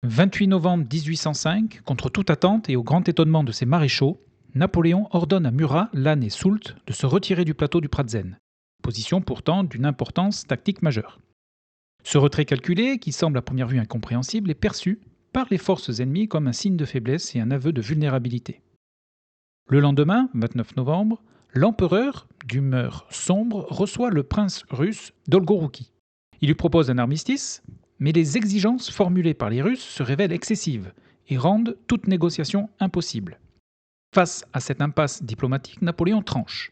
28 novembre 1805, contre toute attente et au grand étonnement de ses maréchaux, Napoléon ordonne à Murat, Lannes et Soult de se retirer du plateau du Pratzen, position pourtant d'une importance tactique majeure. Ce retrait calculé, qui semble à première vue incompréhensible, est perçu par les forces ennemies comme un signe de faiblesse et un aveu de vulnérabilité. Le lendemain, 29 novembre, l'empereur, d'humeur sombre, reçoit le prince russe Dolgorouki. Il lui propose un armistice, mais les exigences formulées par les Russes se révèlent excessives et rendent toute négociation impossible. Face à cette impasse diplomatique, Napoléon tranche.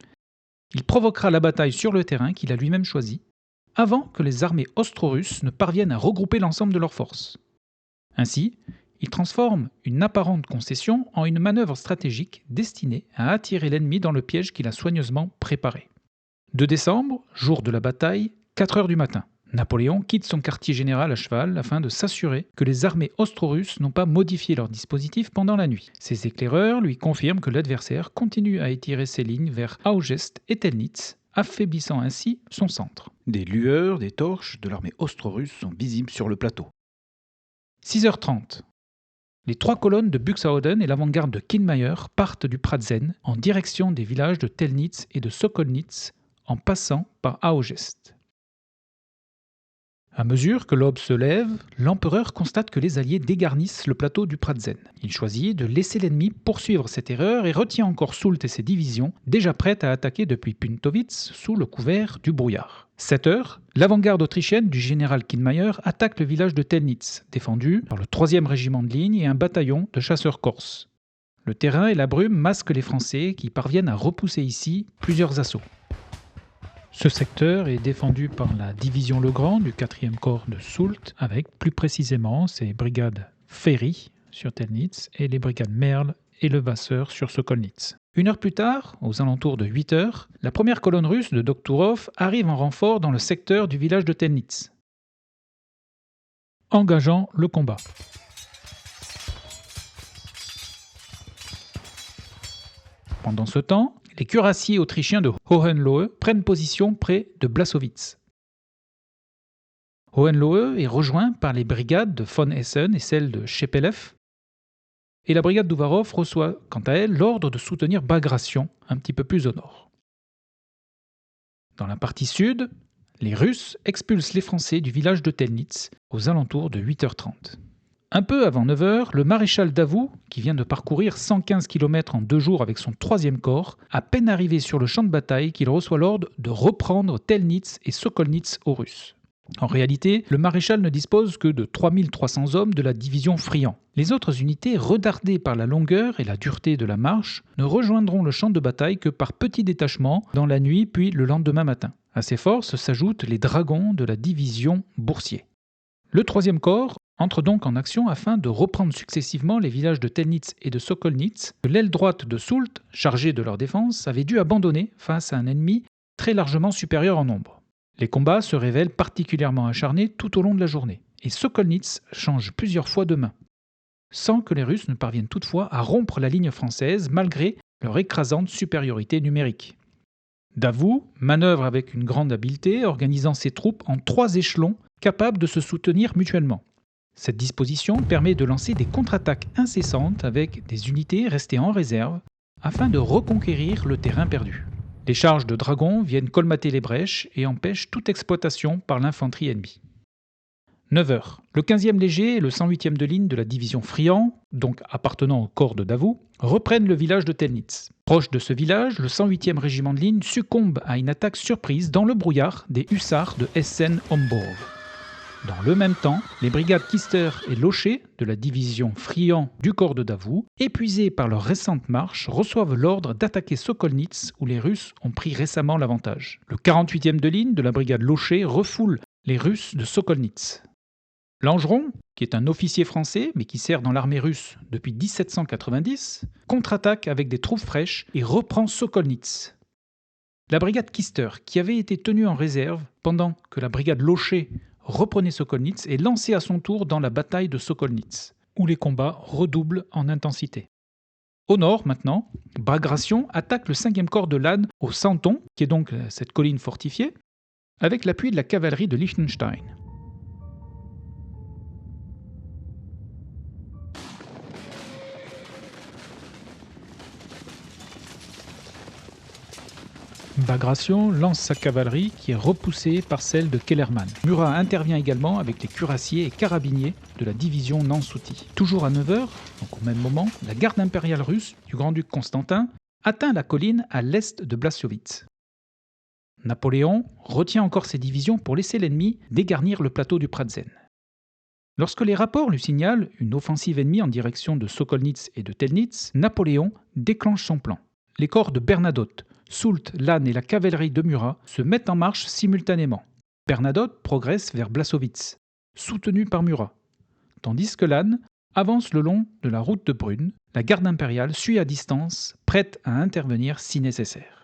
Il provoquera la bataille sur le terrain qu'il a lui-même choisi, avant que les armées austro-russes ne parviennent à regrouper l'ensemble de leurs forces. Ainsi, il transforme une apparente concession en une manœuvre stratégique destinée à attirer l'ennemi dans le piège qu'il a soigneusement préparé. 2 décembre, jour de la bataille, 4 heures du matin. Napoléon quitte son quartier général à cheval afin de s'assurer que les armées austro-russes n'ont pas modifié leur dispositif pendant la nuit. Ces éclaireurs lui confirment que l'adversaire continue à étirer ses lignes vers Augest et Telnitz, affaiblissant ainsi son centre. Des lueurs, des torches de l'armée austro-russe sont visibles sur le plateau. 6h30. Les 3 colonnes de Buxhausen et l'avant-garde de Kienmayer partent du Pratzen en direction des villages de Telnitz et de Sokolnitz en passant par Augest. À mesure que l'aube se lève, l'empereur constate que les Alliés dégarnissent le plateau du Pratzen. Il choisit de laisser l'ennemi poursuivre cette erreur et retient encore Soult et ses divisions, déjà prêtes à attaquer depuis Puntowitz sous le couvert du brouillard. 7 heures, l'avant-garde autrichienne du général Kienmayer attaque le village de Telnitz, défendu par le 3e régiment de ligne et un bataillon de chasseurs corses. Le terrain et la brume masquent les Français qui parviennent à repousser ici plusieurs assauts. Ce secteur est défendu par la division Legrand du 4e corps de Soult, avec plus précisément ses brigades Ferry sur Telnitz et les brigades Merle et Levasseur sur Sokolnitz. 1 heure plus tard, aux alentours de 8 heures, la première colonne russe de Doktourov arrive en renfort dans le secteur du village de Telnitz, engageant le combat. Pendant ce temps, les cuirassiers autrichiens de Hohenlohe prennent position près de Blasowitz. Hohenlohe est rejoint par les brigades de von Essen et celle de Chepelev, et la brigade d'Uvarov reçoit quant à elle l'ordre de soutenir Bagration, un petit peu plus au nord. Dans la partie sud, les Russes expulsent les Français du village de Telnitz aux alentours de 8h30. Un peu avant 9h, le maréchal Davout, qui vient de parcourir 115 km en 2 jours avec son 3e corps, à peine arrivé sur le champ de bataille qu'il reçoit l'ordre de reprendre Telnitz et Sokolnitz aux Russes. En réalité, le maréchal ne dispose que de 3300 hommes de la division Friant. Les autres unités, retardées par la longueur et la dureté de la marche, ne rejoindront le champ de bataille que par petits détachements dans la nuit puis le lendemain matin. À ces forces s'ajoutent les dragons de la division Boursier. Le 3e corps entre donc en action afin de reprendre successivement les villages de Telnitz et de Sokolnitz que l'aile droite de Soult, chargée de leur défense, avait dû abandonner face à un ennemi très largement supérieur en nombre. Les combats se révèlent particulièrement acharnés tout au long de la journée, et Sokolnitz change plusieurs fois de main, sans que les Russes ne parviennent toutefois à rompre la ligne française malgré leur écrasante supériorité numérique. Davout manœuvre avec une grande habileté, organisant ses troupes en 3 échelons capables de se soutenir mutuellement. Cette disposition permet de lancer des contre-attaques incessantes avec des unités restées en réserve afin de reconquérir le terrain perdu. Les charges de dragons viennent colmater les brèches et empêchent toute exploitation par l'infanterie ennemie. 9h. Le 15e léger et le 108e de ligne de la division Friant, donc appartenant au corps de Davout, reprennent le village de Telnitz. Proche de ce village, le 108e régiment de ligne succombe à une attaque surprise dans le brouillard des hussards de Essen-Homburg. Dans le même temps, les brigades Kister et Locher de la division Friant du corps de Davout, épuisées par leur récente marche, reçoivent l'ordre d'attaquer Sokolnitz où les Russes ont pris récemment l'avantage. Le 48e de ligne de la brigade Locher refoule les Russes de Sokolnitz. Langeron, qui est un officier français mais qui sert dans l'armée russe depuis 1790, contre-attaque avec des troupes fraîches et reprend Sokolnitz. La brigade Kister, qui avait été tenue en réserve pendant que la brigade Locher reprenait Sokolnitz, est lancée à son tour dans la bataille de Sokolnitz, où les combats redoublent en intensité. Au nord, maintenant, Bagration attaque le 5e corps de Lannes au Santon, qui est donc cette colline fortifiée, avec l'appui de la cavalerie de Liechtenstein. Bagration lance sa cavalerie qui est repoussée par celle de Kellerman. Murat intervient également avec les cuirassiers et carabiniers de la division Nansouty. Toujours à 9h, donc au même moment, la garde impériale russe du grand-duc Constantin atteint la colline à l'est de Blaszowitz. Napoléon retient encore ses divisions pour laisser l'ennemi dégarnir le plateau du Pratzen. Lorsque les rapports lui signalent une offensive ennemie en direction de Sokolnitz et de Telnitz, Napoléon déclenche son plan. Les corps de Bernadotte, Soult, Lannes et la cavalerie de Murat se mettent en marche simultanément. Bernadotte progresse vers Blaszowitz, soutenu par Murat, tandis que Lannes avance le long de la route de Brunn. La garde impériale suit à distance, prête à intervenir si nécessaire.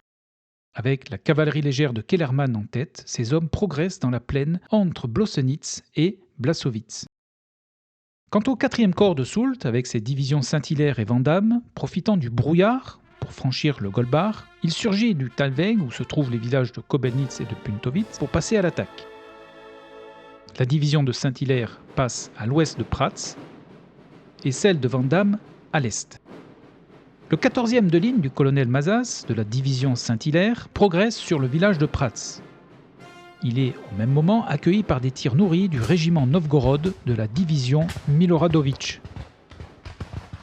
Avec la cavalerie légère de Kellerman en tête, ces hommes progressent dans la plaine entre Blosenitz et Blaszowitz. Quant au 4e corps de Soult, avec ses divisions Saint-Hilaire et Vandamme, profitant du brouillard pour franchir le Goldbach, il surgit du Talweg où se trouvent les villages de Kobelnitz et de Puntowitz pour passer à l'attaque. La division de Saint-Hilaire passe à l'ouest de Prats et celle de Vandamme à l'est. Le 14e de ligne du colonel Mazas de la division Saint-Hilaire progresse sur le village de Prats. Il est au même moment accueilli par des tirs nourris du régiment Novgorod de la division Miloradovitch.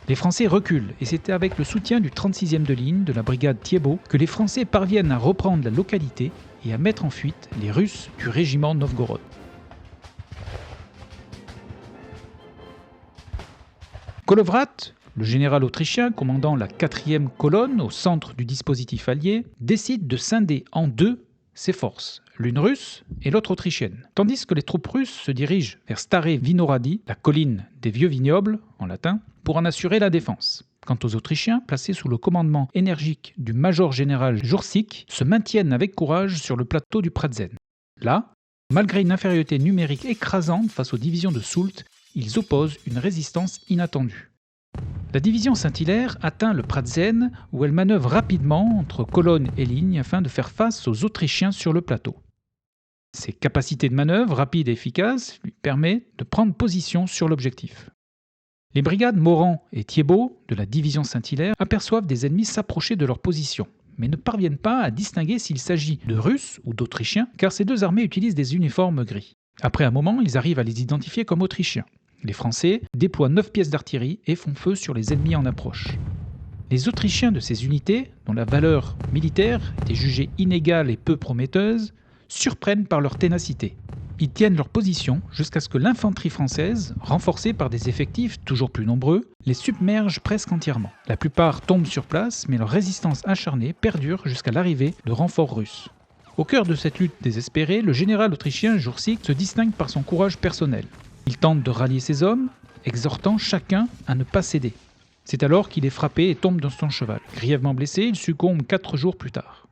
Les Français reculent et c'est avec le soutien du 36e de ligne de la brigade Thiébaut que les Français parviennent à reprendre la localité et à mettre en fuite les Russes du régiment Novgorod. Kolovrat, le général autrichien commandant la 4e colonne au centre du dispositif allié, décide de scinder en deux ses forces, l'une russe et l'autre autrichienne, tandis que les troupes russes se dirigent vers Staré Vinoradi, la colline des vieux vignobles, en latin, pour en assurer la défense. Quant aux Autrichiens, placés sous le commandement énergique du major-général Jurczyk, se maintiennent avec courage sur le plateau du Pratzen. Là, malgré une infériorité numérique écrasante face aux divisions de Soult, ils opposent une résistance inattendue. La division Saint-Hilaire atteint le Pratzen où elle manœuvre rapidement entre colonnes et lignes afin de faire face aux Autrichiens sur le plateau. Ses capacités de manœuvre rapides et efficaces lui permettent de prendre position sur l'objectif. Les brigades Morand et Thiébaut de la division Saint-Hilaire aperçoivent des ennemis s'approcher de leur position, mais ne parviennent pas à distinguer s'il s'agit de Russes ou d'Autrichiens, car ces deux armées utilisent des uniformes gris. Après un moment, ils arrivent à les identifier comme Autrichiens. Les Français déploient 9 pièces d'artillerie et font feu sur les ennemis en approche. Les Autrichiens de ces unités, dont la valeur militaire était jugée inégale et peu prometteuse, surprennent par leur ténacité. Ils tiennent leur position jusqu'à ce que l'infanterie française, renforcée par des effectifs toujours plus nombreux, les submerge presque entièrement. La plupart tombent sur place, mais leur résistance acharnée perdure jusqu'à l'arrivée de renforts russes. Au cœur de cette lutte désespérée, le général autrichien Jurczyk se distingue par son courage personnel. Il tente de rallier ses hommes, exhortant chacun à ne pas céder. C'est alors qu'il est frappé et tombe dans son cheval. Grièvement blessé, il succombe 4 jours plus tard.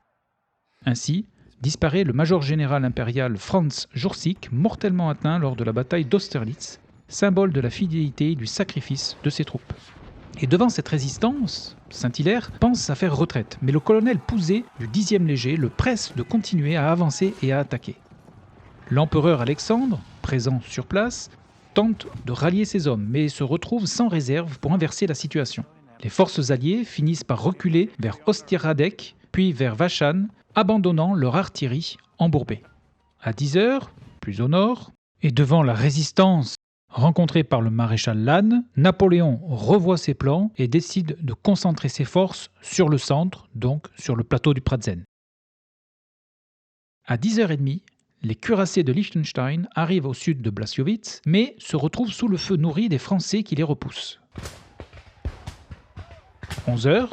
Ainsi, disparaît le major-général impérial Franz Jurczyk, mortellement atteint lors de la bataille d'Austerlitz, symbole de la fidélité et du sacrifice de ses troupes. Et devant cette résistance, Saint-Hilaire pense à faire retraite, mais le colonel Pouzet du 10e léger le presse de continuer à avancer et à attaquer. L'empereur Alexandre, présent sur place, tente de rallier ses hommes, mais se retrouve sans réserve pour inverser la situation. Les forces alliées finissent par reculer vers Ostieradek, puis vers Vachon, abandonnant leur artillerie embourbée. À 10h, plus au nord, et devant la résistance rencontrée par le maréchal Lannes, Napoléon revoit ses plans et décide de concentrer ses forces sur le centre, donc sur le plateau du Pratzen. À 10h30, les cuirassés de Liechtenstein arrivent au sud de Blaszowitz, mais se retrouvent sous le feu nourri des Français qui les repoussent. 11h,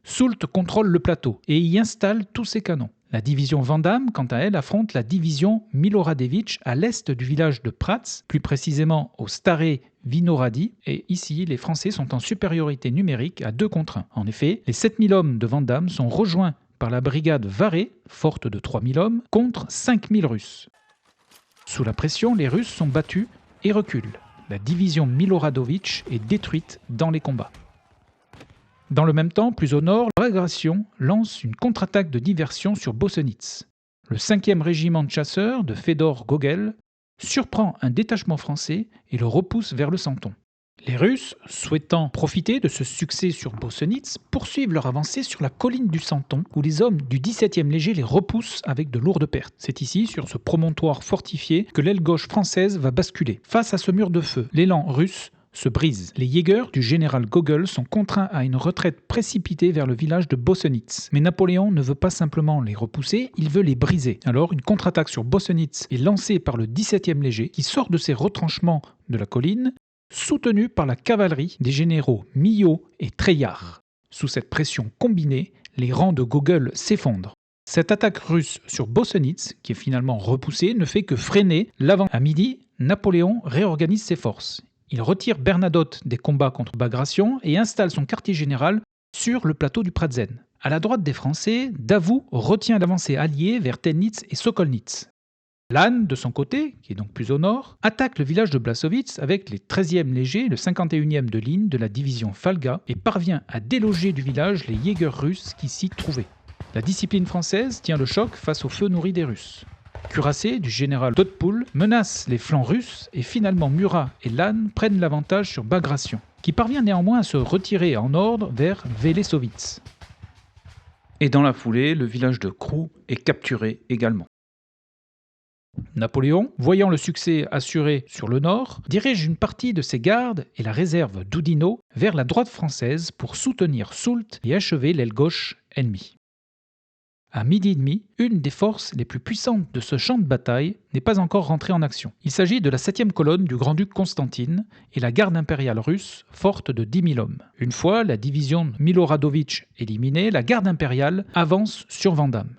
Soult contrôle le plateau et y installe tous ses canons. La division Vandamme, quant à elle, affronte la division Miloradovitch à l'est du village de Prats, plus précisément au Staré Vinoradi, et ici, les Français sont en supériorité numérique à 2 contre 1. En effet, les 7000 hommes de Vandamme sont rejoints par la brigade Varé, forte de 3000 hommes, contre 5000 Russes. Sous la pression, les Russes sont battus et reculent. La division Miloradovitch est détruite dans les combats. Dans le même temps, plus au nord, Bagration lance une contre-attaque de diversion sur Bosenitz. Le 5e régiment de chasseurs de Fedor Gogel surprend un détachement français et le repousse vers le Santon. Les Russes, souhaitant profiter de ce succès sur Bosenitz, poursuivent leur avancée sur la colline du Santon, où les hommes du 17e léger les repoussent avec de lourdes pertes. C'est ici, sur ce promontoire fortifié, que l'aile gauche française va basculer. Face à ce mur de feu, l'élan russe se brise. Les Jägers du général Gogol sont contraints à une retraite précipitée vers le village de Bosenitz. Mais Napoléon ne veut pas simplement les repousser, il veut les briser. Alors une contre-attaque sur Bosenitz est lancée par le 17e léger qui sort de ses retranchements de la colline, soutenu par la cavalerie des généraux Millot et Treillard. Sous cette pression combinée, les rangs de Gogol s'effondrent. Cette attaque russe sur Bosenitz, qui est finalement repoussée, ne fait que freiner l'avant. À midi, Napoléon réorganise ses forces. Il retire Bernadotte des combats contre Bagration et installe son quartier général sur le plateau du Pratzen. À la droite des Français, Davout retient l'avancée alliée vers Telnitz et Sokolnitz. Lannes, de son côté, qui est donc plus au nord, attaque le village de Blasowitz avec les 13e légers et le 51e de ligne de la division Falga et parvient à déloger du village les Jägers russes qui s'y trouvaient. La discipline française tient le choc face au feu nourri des Russes. Cuirassé du général Dodpoul menace les flancs russes et finalement Murat et Lannes prennent l'avantage sur Bagration, qui parvient néanmoins à se retirer en ordre vers Velesovitz. Et dans la foulée, le village de Krou est capturé également. Napoléon, voyant le succès assuré sur le nord, dirige une partie de ses gardes et la réserve d'Oudinot vers la droite française pour soutenir Soult et achever l'aile gauche ennemie. À midi et demi, une des forces les plus puissantes de ce champ de bataille n'est pas encore rentrée en action. Il s'agit de la 7e colonne du grand-duc Constantine et la garde impériale russe, forte de 10 000 hommes. Une fois la division Miloradovitch éliminée, la garde impériale avance sur Vandamme.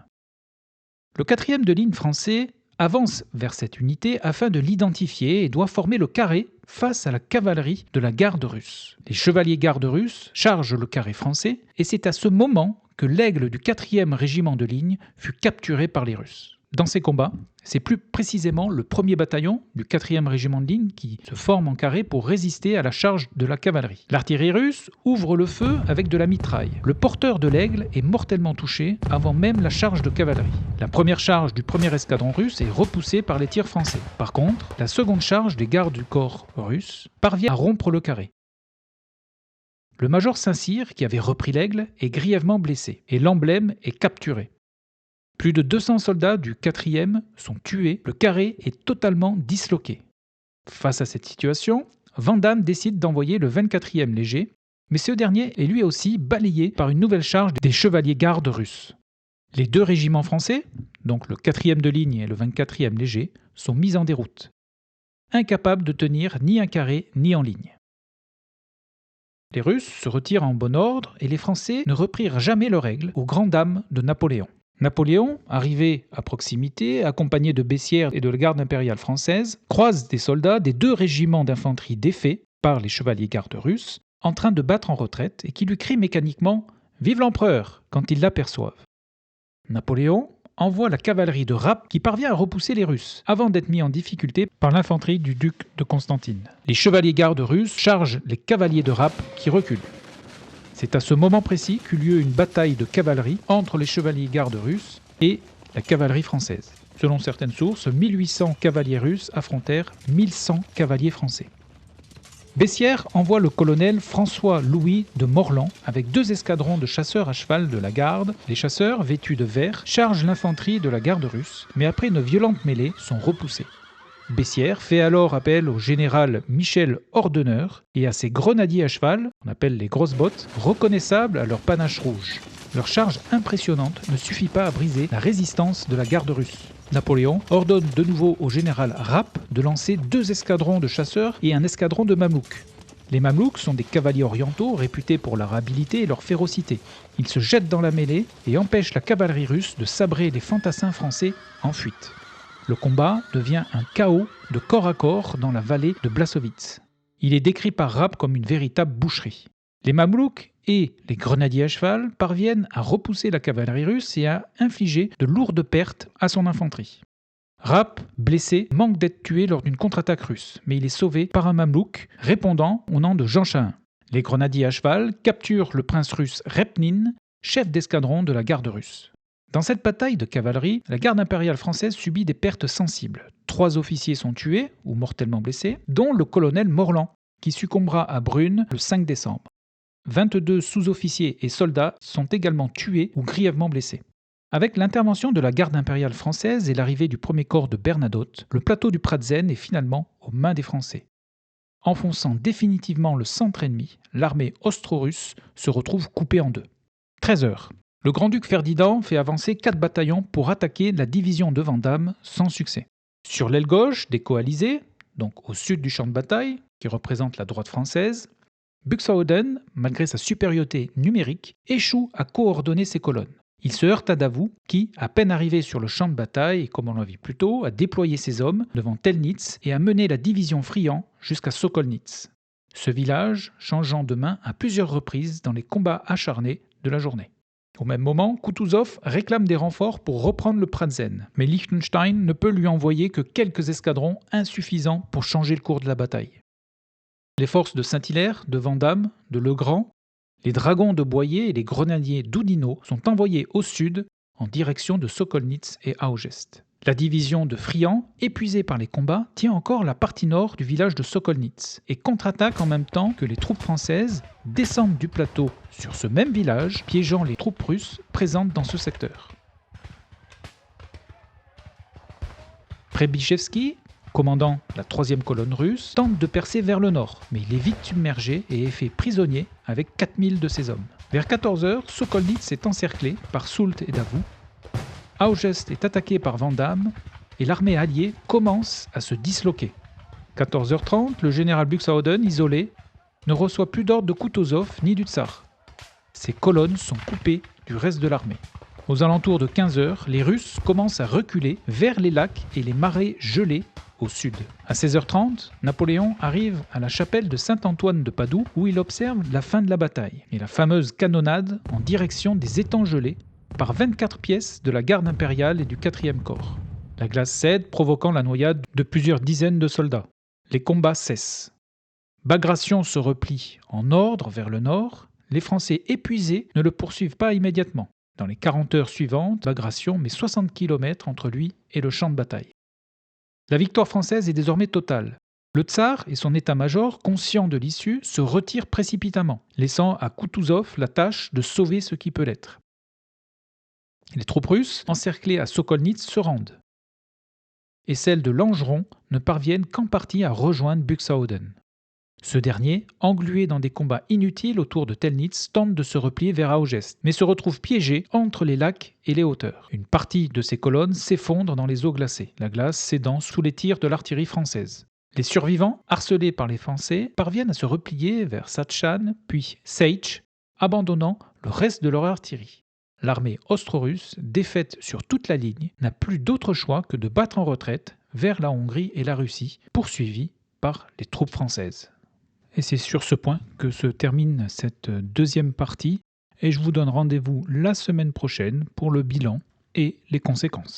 Le 4e de ligne français avance vers cette unité afin de l'identifier et doit former le carré face à la cavalerie de la garde russe. Les chevaliers gardes russes chargent le carré français et c'est à ce moment que l'aigle du 4e régiment de ligne fut capturé par les Russes. Dans ces combats, c'est plus précisément le 1er bataillon du 4e régiment de ligne qui se forme en carré pour résister à la charge de la cavalerie. L'artillerie russe ouvre le feu avec de la mitraille. Le porteur de l'aigle est mortellement touché avant même la charge de cavalerie. La première charge du 1er escadron russe est repoussée par les tirs français. Par contre, la seconde charge des gardes du corps russe parvient à rompre le carré. Le major Saint-Cyr, qui avait repris l'aigle, est grièvement blessé et l'emblème est capturé. Plus de 200 soldats du 4e sont tués, le carré est totalement disloqué. Face à cette situation, Vandamme décide d'envoyer le 24e léger, mais ce dernier est lui aussi balayé par une nouvelle charge des chevaliers gardes russes. Les deux régiments français, donc le 4e de ligne et le 24e léger, sont mis en déroute, incapables de tenir ni un carré ni en ligne. Les Russes se retirent en bon ordre et les Français ne reprirent jamais leur aigle aux grandes dames de Napoléon. Napoléon, arrivé à proximité, accompagné de Bessières et de la garde impériale française, croise des soldats des deux régiments d'infanterie défaits par les chevaliers gardes russes, en train de battre en retraite et qui lui crient mécaniquement « Vive l'empereur !» quand ils l'aperçoivent. Napoléon envoie la cavalerie de Rapp qui parvient à repousser les Russes, avant d'être mis en difficulté par l'infanterie du duc de Constantine. Les chevaliers gardes russes chargent les cavaliers de Rapp qui reculent. C'est à ce moment précis qu'eut lieu une bataille de cavalerie entre les chevaliers gardes russes et la cavalerie française. Selon certaines sources, 1800 cavaliers russes affrontèrent 1100 cavaliers français. Bessières envoie le colonel François-Louis de Morland avec 2 escadrons de chasseurs à cheval de la garde. Les chasseurs, vêtus de vert, chargent l'infanterie de la garde russe, mais après une violente mêlée, sont repoussés. Bessières fait alors appel au général Michel Ordeneur et à ses grenadiers à cheval, qu'on appelle les grosses bottes, reconnaissables à leur panache rouge. Leur charge impressionnante ne suffit pas à briser la résistance de la garde russe. Napoléon ordonne de nouveau au général Rapp de lancer 2 escadrons de chasseurs et un escadron de mamelouks. Les mamelouks sont des cavaliers orientaux réputés pour leur habileté et leur férocité. Ils se jettent dans la mêlée et empêchent la cavalerie russe de sabrer les fantassins français en fuite. Le combat devient un chaos de corps à corps dans la vallée de Blasowitz. Il est décrit par Rapp comme une véritable boucherie. Les mamelouks et les grenadiers à cheval parviennent à repousser la cavalerie russe et à infliger de lourdes pertes à son infanterie. Rapp, blessé, manque d'être tué lors d'une contre-attaque russe, mais il est sauvé par un mamelouk répondant au nom de Jean Chahin. Les grenadiers à cheval capturent le prince russe Repnine, chef d'escadron de la garde russe. Dans cette bataille de cavalerie, la garde impériale française subit des pertes sensibles. 3 officiers sont tués ou mortellement blessés, dont le colonel Morland. qui succombera à Brünn le 5 décembre. 22 sous-officiers et soldats sont également tués ou grièvement blessés. Avec l'intervention de la garde impériale française et l'arrivée du premier corps de Bernadotte, le plateau du Pratzen est finalement aux mains des Français. Enfonçant définitivement le centre ennemi, l'armée austro-russe se retrouve coupée en deux. 13 heures. Le grand-duc Ferdinand fait avancer 4 bataillons pour attaquer la division de Vandamme sans succès. Sur l'aile gauche des coalisés, donc au sud du champ de bataille, qui représente la droite française, Buxhöwden, malgré sa supériorité numérique, échoue à coordonner ses colonnes. Il se heurte à Davout, qui, à peine arrivé sur le champ de bataille, et comme on l'a vu plus tôt, a déployé ses hommes devant Telnitz et a mené la division Friant jusqu'à Sokolnitz. Ce village changeant de main à plusieurs reprises dans les combats acharnés de la journée. Au même moment, Kutuzov réclame des renforts pour reprendre le Pratzen, mais Liechtenstein ne peut lui envoyer que quelques escadrons insuffisants pour changer le cours de la bataille. Les forces de Saint-Hilaire, de Vandamme, de Legrand, les dragons de Boyer et les grenadiers d'Oudinot sont envoyés au sud en direction de Sokolnitz et Augest. La division de Friant, épuisée par les combats, tient encore la partie nord du village de Sokolnitz et contre-attaque en même temps que les troupes françaises descendent du plateau sur ce même village, piégeant les troupes russes présentes dans ce secteur. Przebyshev, commandant la 3e colonne russe, tente de percer vers le nord, mais il est vite submergé et est fait prisonnier avec 4000 de ses hommes. Vers 14 heures, Sokolnitz est encerclé par Soult et Davout. Augest est attaqué par Vandamme et l'armée alliée commence à se disloquer. 14h30, le général Buxhöwden, isolé, ne reçoit plus d'ordre de Kutuzov ni du tsar. Ses colonnes sont coupées du reste de l'armée. Aux alentours de 15h, les Russes commencent à reculer vers les lacs et les marais gelés au sud. À 16h30, Napoléon arrive à la chapelle de Saint-Antoine de Padoue où il observe la fin de la bataille et la fameuse canonnade en direction des étangs gelés par 24 pièces de la garde impériale et du 4e corps. La glace cède, provoquant la noyade de plusieurs dizaines de soldats. Les combats cessent. Bagration se replie en ordre vers le nord. Les Français épuisés ne le poursuivent pas immédiatement. Dans les 40 heures suivantes, Bagration met 60 km entre lui et le champ de bataille. La victoire française est désormais totale. Le tsar et son état-major, conscients de l'issue, se retirent précipitamment, laissant à Kutuzov la tâche de sauver ce qui peut l'être. Les troupes russes, encerclées à Sokolnitz, se rendent. Et celles de Langeron ne parviennent qu'en partie à rejoindre Buxhöwden. Ce dernier, englué dans des combats inutiles autour de Telnitz, tente de se replier vers Augest, mais se retrouve piégé entre les lacs et les hauteurs. Une partie de ses colonnes s'effondre dans les eaux glacées, la glace cédant sous les tirs de l'artillerie française. Les survivants, harcelés par les Français, parviennent à se replier vers Satchan, puis Seitsch, abandonnant le reste de leur artillerie. L'armée austro-russe, défaite sur toute la ligne, n'a plus d'autre choix que de battre en retraite vers la Hongrie et la Russie, poursuivis par les troupes françaises. Et c'est sur ce point que se termine cette deuxième partie, et je vous donne rendez-vous la semaine prochaine pour le bilan et les conséquences.